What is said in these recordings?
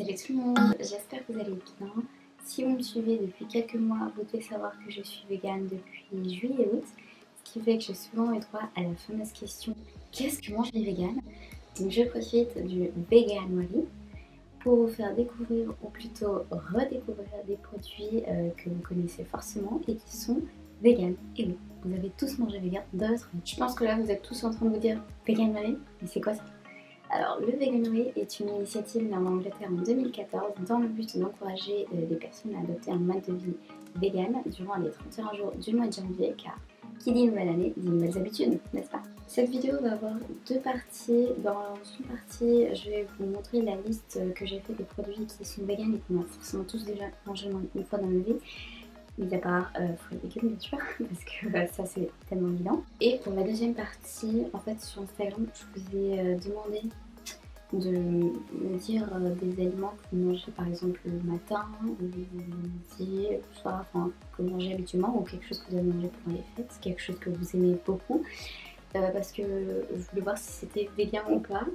Salut tout le monde, j'espère que vous allez bien. Si vous me suivez depuis quelques mois, vous devez savoir que je suis végane depuis juillet-août, ce qui fait que j'ai souvent eu droit à la fameuse question qu'est-ce que mangent les véganes? Donc je profite du Veganuary pour vous faire découvrir, ou plutôt redécouvrir des produits que vous connaissez forcément et qui sont véganes. Et oui, vous avez tous mangé vegan dans votre vie. Je pense que là vous êtes tous en train de vous dire Veganuary, mais c'est quoi ça? Alors, le Veganuary est une initiative née en Angleterre en 2014 dans le but d'encourager les personnes à adopter un mode de vie vegan durant les 31 jours du mois de janvier, car qui dit nouvelle année dit nouvelles habitudes, n'est-ce pas? Cette vidéo va avoir deux parties. Dans une partie, je vais vous montrer la liste que j'ai fait des produits qui sont vegan et qu'on a forcément tous déjà mangé une fois dans nos vies. Mis à part fruits et légumes bien sûr, parce que ça c'est tellement évident. Et pour la deuxième partie, en fait sur Instagram, je vous ai demandé de me dire des aliments que vous mangez par exemple le matin, le midi, le soir, enfin que vous mangez habituellement, ou quelque chose que vous avez mangé pendant les fêtes, quelque chose que vous aimez beaucoup. Parce que je voulais voir si c'était vegan ou pas,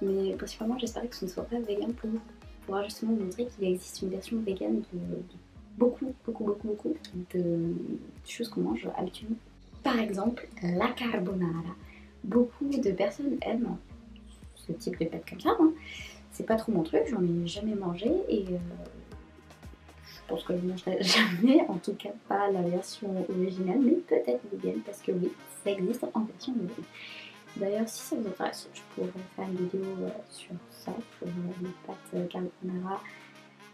mais principalement j'espérais que ce ne soit pas vegan pour pouvoir justement vous montrer qu'il existe une version vegan de beaucoup de choses qu'on mange habituellement. Par exemple, la carbonara. Beaucoup de personnes aiment ce type de pâte comme ça. Hein. C'est pas trop mon truc, j'en ai jamais mangé et je pense que je ne mangerai jamais, en tout cas pas la version originale, mais peut-être vegan parce que oui, ça existe en version vegan. D'ailleurs, si ça vous intéresse, je pourrais faire une vidéo sur ça, sur les pâtes carbonara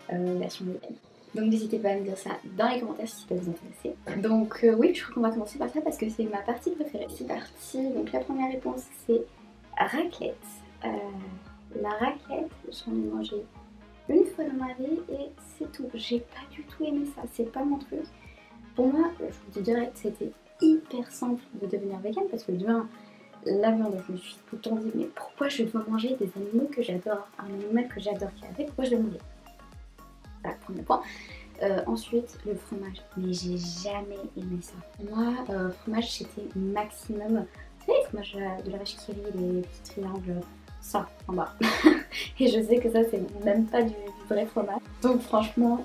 version vegan. Donc n'hésitez pas à me dire ça dans les commentaires si ça peut vous intéresser. Donc oui, je crois qu'on va commencer par ça parce que c'est ma partie préférée. C'est parti, donc la première réponse c'est raclette. La raclette, j'en ai mangé une fois dans ma vie et c'est tout. J'ai pas du tout aimé ça, c'est pas mon truc. Pour moi, je vous dis direct, c'était hyper simple de devenir vegan parce que de un, la viande, je me suis tout le temps dit mais pourquoi je dois manger des animaux que j'adore, un animal que j'adore qui est avec, pourquoi je dois manger? Voilà, premier point. Ensuite, le fromage. Mais j'ai jamais aimé ça. Moi, fromage, c'était maximum. Vous savez, le fromage de la vache qui rit, les petits triangles, ça, en bas. Et je sais que ça, c'est même pas du vrai fromage. Donc, franchement,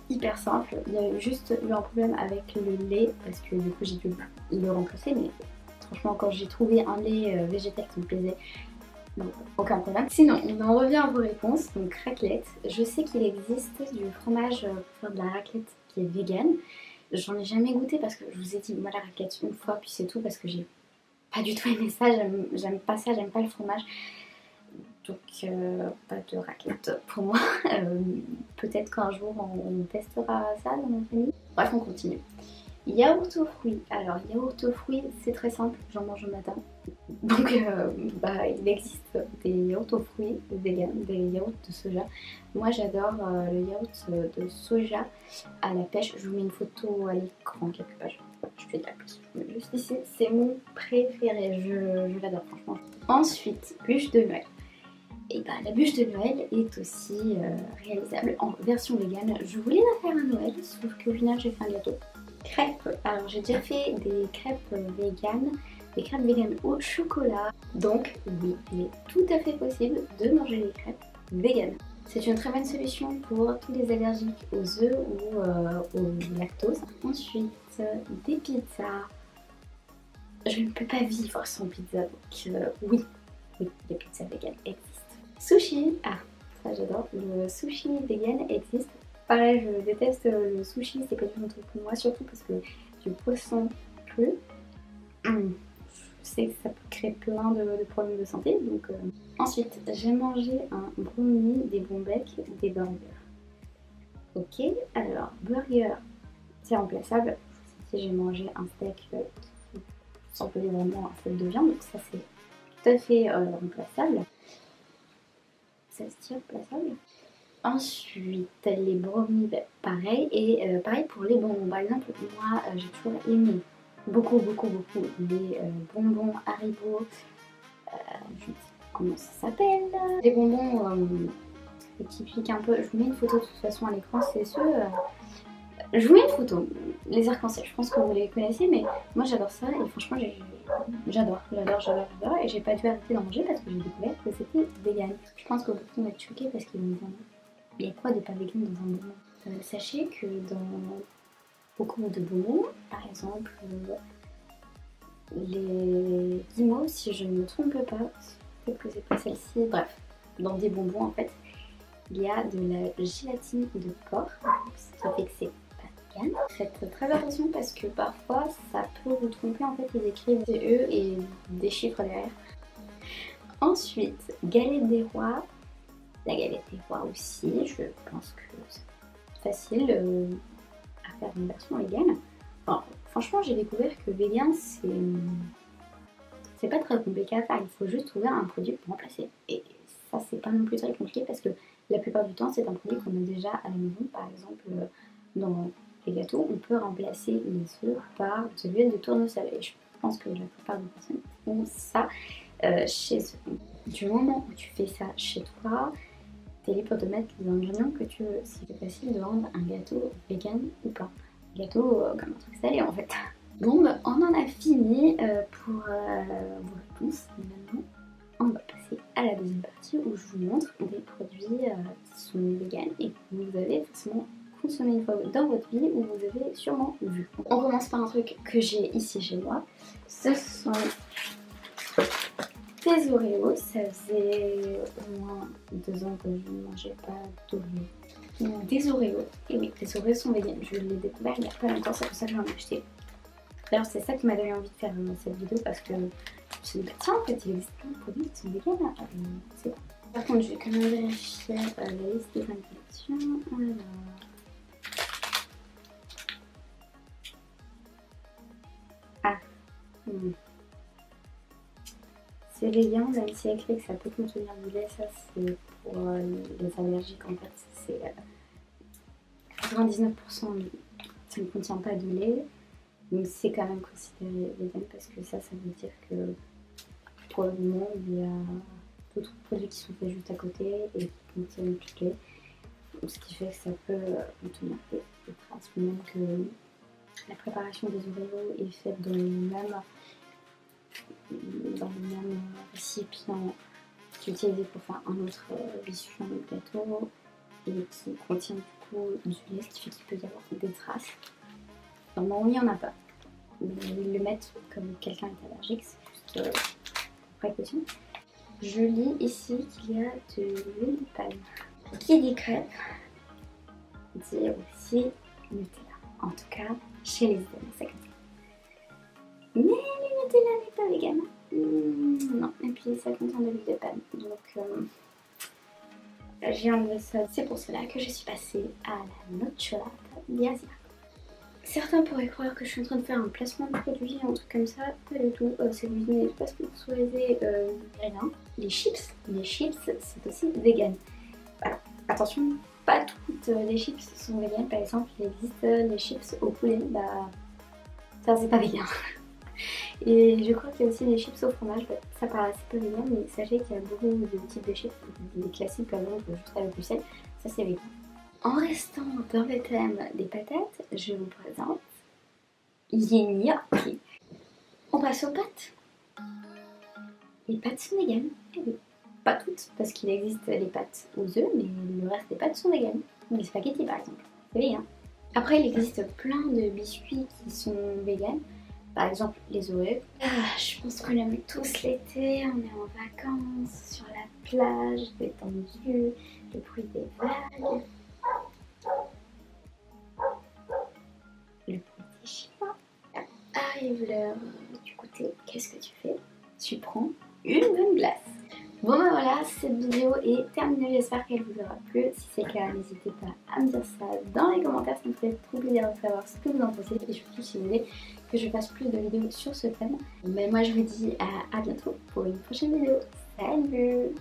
hyper simple. Il y a juste eu un problème avec le lait, parce que du coup, j'ai dû le remplacer. Mais franchement, quand j'ai trouvé un lait végétal qui me plaisait, donc, aucun problème. Sinon, on en revient à vos réponses. Donc, raclette. Je sais qu'il existe du fromage pour faire de la raclette qui est vegan. J'en ai jamais goûté parce que je vous ai dit, moi la raclette une fois, puis c'est tout parce que j'ai pas du tout aimé ça. J'aime pas ça, j'aime pas le fromage. Donc, pas de raclette pour moi. Peut-être qu'un jour on testera ça dans ma famille. Bref, on continue. Yaourt aux fruits. Alors, yaourt aux fruits, c'est très simple, j'en mange le matin. Donc, il existe des yaourts aux fruits vegan, des yaourts de soja. Moi, j'adore le yaourt de soja à la pêche. Je vous mets une photo à l'écran quelque part. Je vais dire plus. Juste ici, c'est mon préféré. Je l'adore, franchement. Ensuite, bûche de Noël. Et bah, la bûche de Noël est aussi réalisable en version vegan. Je voulais la faire à Noël, sauf qu'au final, j'ai fait un gâteau. Crêpes. Alors, j'ai déjà fait des crêpes vegan. Des crêpes vegan au chocolat. Donc oui, il est tout à fait possible de manger des crêpes vegan. C'est une très bonne solution pour tous les allergiques aux œufs ou au lactose. Ensuite, des pizzas. Je ne peux pas vivre sans pizza, donc oui, les pizzas vegan existent. Sushi, ça j'adore, le sushi vegan existe. Pareil, je déteste le sushi, c'est pas du tout un truc pour moi, surtout parce que du poisson cru. Je sais que ça peut créer plein de problèmes de santé. Donc, Ensuite, j'ai mangé un brownie, des bons becs, des burgers. Ok, alors burger, c'est remplaçable. Si j'ai mangé un steak qui semblait vraiment un steak de viande, donc ça c'est tout à fait remplaçable. Ça se tient remplaçable. Ensuite, les brownies, pareil. Et pareil pour les bonbons. Par exemple, moi j'ai toujours aimé beaucoup les bonbons Haribo, je ne sais pas comment ça s'appelle, des bonbons qui piquent un peu. Je vous mets une photo de toute façon à l'écran, c'est ceux Je vous mets une photo, les arcs-en-ciel, je pense que vous les connaissez, mais moi j'adore ça et franchement j'adore, et j'ai pas dû arrêter d'en manger parce que j'ai découvert que c'était vegan. Je pense que beaucoup vont être choqués parce qu'ils vont me dire il y a quoi de pas vegan dans un bonbon. Sachez que dans beaucoup de bonbons, par exemple les guimauves, si je ne me trompe pas, peut-être que c'est pas celle-ci, bref, dans des bonbons en fait, il y a de la gélatine de porc, ce qui fait que c'est pas vegan. Faites très attention parce que parfois ça peut vous tromper, en fait ils écrivent des E et des chiffres derrière. Ensuite, galette des rois. La galette des rois aussi, je pense que c'est facile à faire une version vegan. Alors, franchement, j'ai découvert que vegan, c'est pas très compliqué à faire. Il faut juste trouver un produit pour remplacer. Et ça, c'est pas non plus très compliqué parce que la plupart du temps, c'est un produit qu'on a déjà à la maison. Par exemple, dans les gâteaux, on peut remplacer les œufs par de l'huile de tournesol. Et je pense que la plupart des personnes font ça chez eux. Du moment où tu fais ça chez toi, t'es libre de mettre les ingrédients que tu veux. C'est facile de rendre un gâteau vegan ou pas. Un gâteau comme un truc salé en fait. Bon, bah, on en a fini pour vos réponses. Et maintenant, on va passer à la deuxième partie où je vous montre des produits qui sont vegan et que vous avez forcément consommé une fois dans votre vie ou vous avez sûrement vu. On commence par un truc que j'ai ici chez moi. Ce sont des Oreos. Ça faisait au moins 2 ans que je ne mangeais pas d'Oreos. Des Oreos. Et oui, les Oreos sont vegan. Je l'ai découvert il n'y a pas longtemps, c'est pour ça que j'en ai acheté. D'ailleurs, c'est ça qui m'a donné envie de faire cette vidéo parce que je me suis dit, tiens, en fait, il existe plein de produits qui sont vegan. C'est bon. Par contre, je vais quand même vérifier la liste des ingrédients. Alors. Ah. C'est vegan, même si écrit que ça peut contenir du lait, ça c'est pour les allergiques en fait. C'est 99%, ça ne contient pas de lait, donc c'est quand même considéré vegan parce que ça veut dire que pour le moment il y a d'autres produits qui sont faits juste à côté et qui contiennent du lait, ce qui fait que ça peut contenir des traces, même que la préparation des Oreos est faite dans le même récipient qui est utilisé pour faire un autre récipient de gâteau et qui contient du coup du lait, ce qui fait qu'il peut y avoir des traces. Normalement, il n'y en a pas. Mais ils le mettent comme quelqu'un est allergique, c'est juste précaution. Je lis ici qu'il y a de l'huile de palme. Qui dit crêpe dit aussi Nutella. En tout cas, chez les Italiens, c'est comme ça. Mais le Nutella n'est pas vegan. Non, et puis ça contient de l'huile de palme. Donc j'ai enlevé ça. C'est pour cela que je suis passée à la nocciolata di Asia. Certains pourraient croire que je suis en train de faire un placement de produit, un truc comme ça. Pas du tout. Cette vidéo n'est pas sponsorisée, rien. Les chips, c'est aussi vegan. Voilà. Attention, pas toutes les chips sont vegan. Par exemple, il existe les chips au poulet. Bah, ça c'est pas vegan. Et je crois qu'il y a aussi des chips au fromage, ça paraît pas vegan, mais sachez qu'il y a beaucoup de types de chips, des classiques comme juste avec du sel, ça c'est vegan. En restant dans le thème des patates, je vous présente gnocchi. On passe aux pâtes. Les pâtes sont vegan, eh oui. Pas toutes, parce qu'il existe les pâtes aux œufs, mais le reste des pâtes sont vegan. Les spaghettis par exemple, c'est vegan. Après, il existe plein de biscuits qui sont vegan. Par exemple, les Oreos. Je pense qu'on aime tous l'été, on est en vacances, sur la plage, détendu, le bruit des vagues, le bruit des chiens. Arrive l'heure du goûter, qu'est-ce que tu fais? Tu prends une bonne glace. Bon ben voilà, cette vidéo est terminée, j'espère qu'elle vous aura plu. Si c'est le cas, n'hésitez pas à me dire ça dans les commentaires, ça me fait trop plaisir de savoir ce que vous en pensez et surtout si vous voulez que je fasse plus de vidéos sur ce thème. Mais moi je vous dis à bientôt pour une prochaine vidéo. Salut!